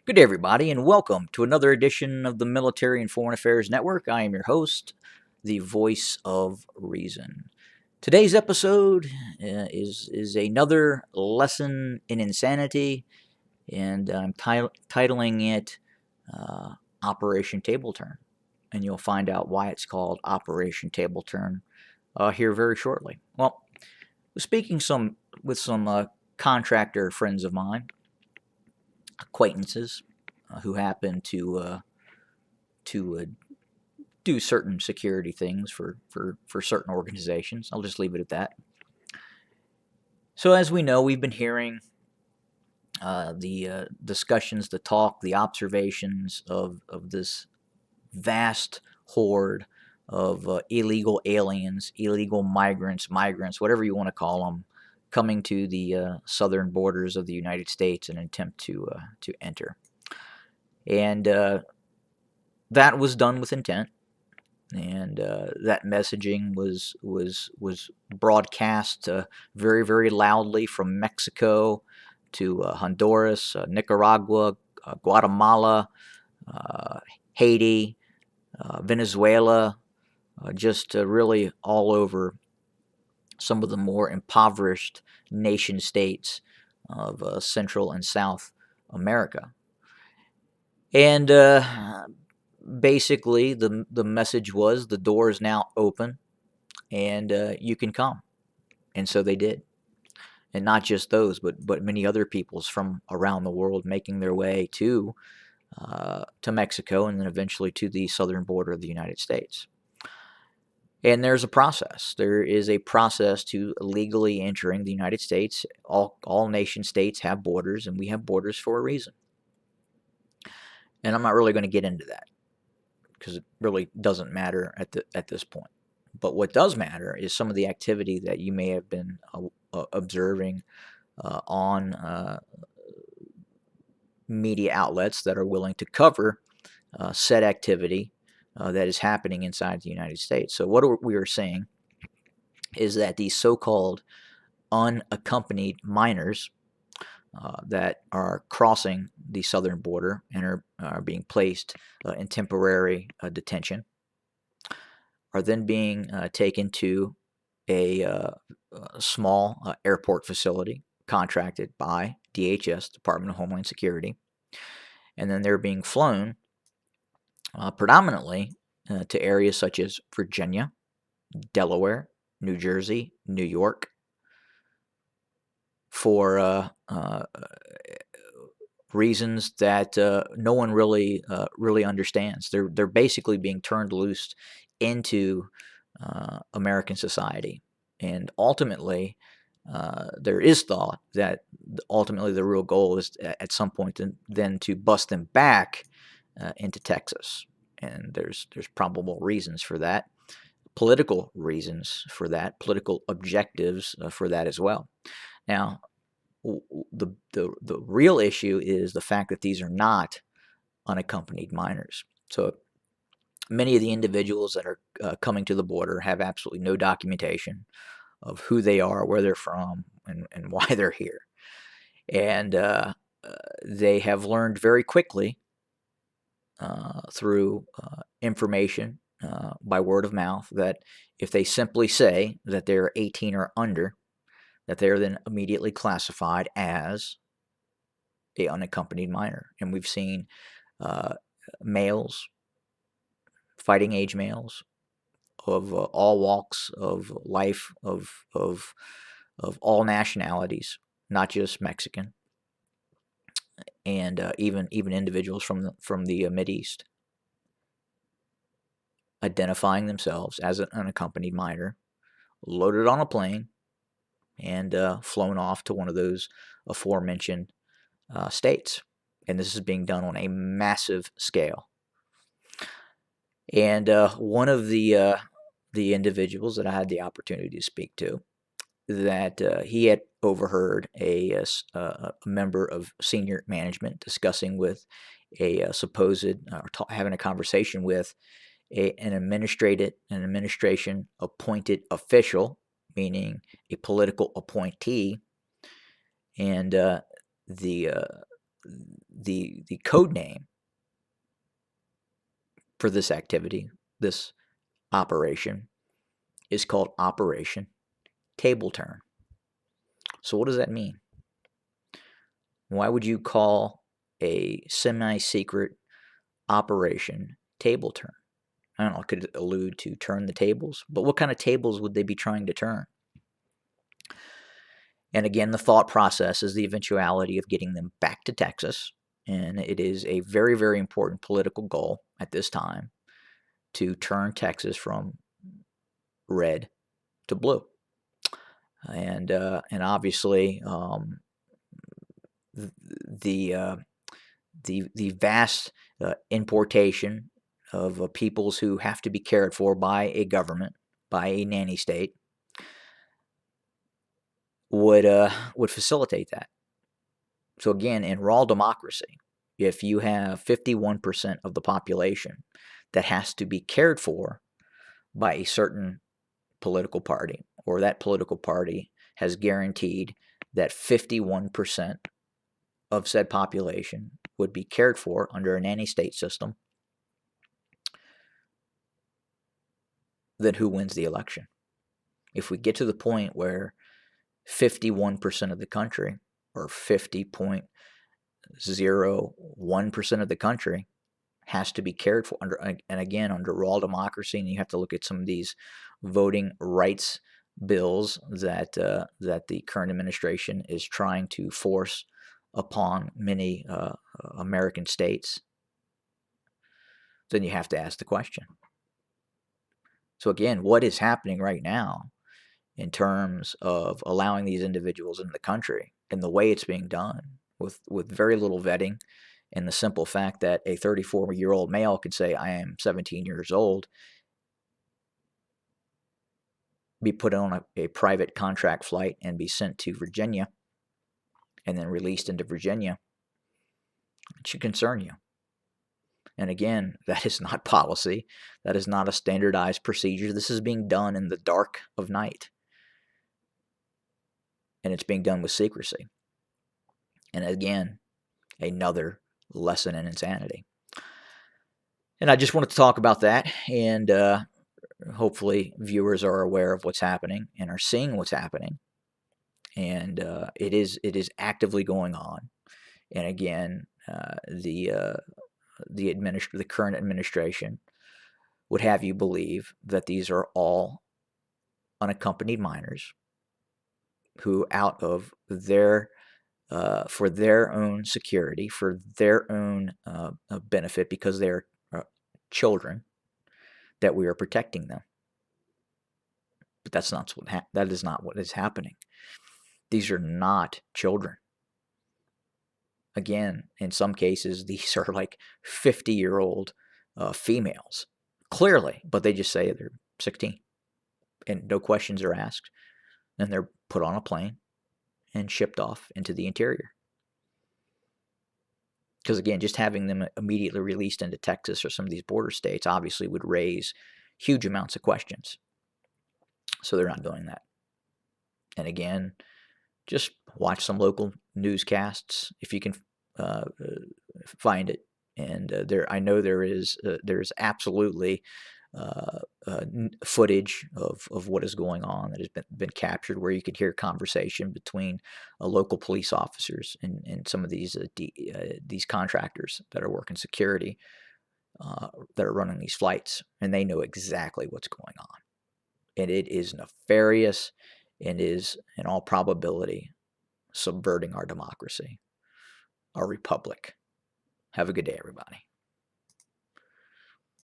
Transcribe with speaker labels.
Speaker 1: Good day, everybody, and welcome to another edition of the Military and Foreign Affairs Network. I am your host, the voice of reason. Today's episode is another lesson in insanity, and I'm titling it Operation Table Turn. And you'll find out why it's called Operation Table Turn here very shortly. Well, speaking with some contractor friends of mine, acquaintances who happen to do certain security things for certain organizations. I'll just leave it at that. So as we know, we've been hearing the discussions, the talk, the observations of this vast horde of illegal aliens, illegal migrants, whatever you want to call them, coming to the southern borders of the United States in an attempt to enter. And that was done with intent, and that messaging was broadcast very loudly from Mexico to Honduras, Nicaragua, Guatemala, Haiti, Venezuela, just really all over some of the more impoverished nation states of Central and South America. And basically, the message was the door is now open, and you can come. And so they did. And not just those, but many other peoples from around the world making their way to Mexico and then eventually to the southern border of the United States. And there's a process. There is a process to legally entering the United States. All nation states have borders, and we have borders for a reason. And I'm not really going to get into that, because it really doesn't matter at this point. But what does matter is some of the activity that you may have been observing on media outlets that are willing to cover said activity that is happening inside the United States. So what we are saying is that these so-called unaccompanied minors that are crossing the southern border and are being placed in temporary detention are then being taken to a small airport facility contracted by DHS, Department of Homeland Security, and then they're being flown predominantly to areas such as Virginia, Delaware, New Jersey, New York, for reasons that no one really understands. They're basically being turned loose into American society, and ultimately, there is thought that ultimately the real goal is at some point then to bust them back into Texas, and there's probable reasons for that, political reasons for that, political objectives for that as well. Now, the real issue is the fact that these are not unaccompanied minors. So many of the individuals that are coming to the border have absolutely no documentation of who they are, where they're from, and why they're here. And they have learned very quickly through information by word of mouth that if they simply say that they're 18 or under, that they are then immediately classified as a unaccompanied minor. And we've seen males, fighting age males, of all walks of life, of all nationalities, not just Mexican, and even individuals from the Mideast, identifying themselves as an unaccompanied minor, loaded on a plane, and flown off to one of those aforementioned states. And this is being done on a massive scale. And one of the individuals that I had the opportunity to speak to, that he had overheard a member of senior management discussing with a supposed, having a conversation with an administration appointed official, meaning a political appointee, and the the code name for this activity, this operation, is called Operation Table Turn. So what does that mean? Why would you call a semi-secret operation table turn? I don't know, it could allude to turn the tables, but what kind of tables would they be trying to turn? And again, the thought process is the eventuality of getting them back to Texas, and it is a very, very important political goal at this time to turn Texas from red to blue. And obviously, the vast importation of peoples who have to be cared for by a government, by a nanny state, would facilitate that. So again, in raw democracy, if you have 51% of the population that has to be cared for by a certain political party, or that political party has guaranteed that 51% of said population would be cared for under a nanny state system, then who wins the election? If we get to the point where 51% of the country, or 50.01% of the country, has to be cared for under, and again, under raw democracy, and you have to look at some of these voting rights bills that the current administration is trying to force upon many American states, then you have to ask the question. So again, what is happening right now in terms of allowing these individuals into the country and the way it's being done with very little vetting, and the simple fact that a 34-year-old male could say, I am 17 years old, be put on a private contract flight and be sent to Virginia and then released into Virginia, it should concern you. And again, that is not policy. That is not a standardized procedure. This is being done in the dark of night. And it's being done with secrecy. And again, another lesson in insanity. And I just wanted to talk about that, and hopefully viewers are aware of what's happening and are seeing what's happening. And it is actively going on. And again, the current administration would have you believe that these are all unaccompanied minors who, out of their for their own security, for their own benefit, because they're children, that we are protecting them. But that is not what is happening. These are not children. Again, in some cases, these are like 50-year-old females, clearly, but they just say they're 16, and no questions are asked, and they're put on a plane and shipped off into the interior. Because again, just having them immediately released into Texas or some of these border states obviously would raise huge amounts of questions. So they're not doing that. And again, just watch some local newscasts if you can find it. And I know there's absolutely footage of what is going on that has been captured, where you could hear conversation between local police officers and some of these contractors that are working security, that are running these flights, and they know exactly what's going on. And it is nefarious and is, in all probability, subverting our democracy, our republic. Have a good day, everybody.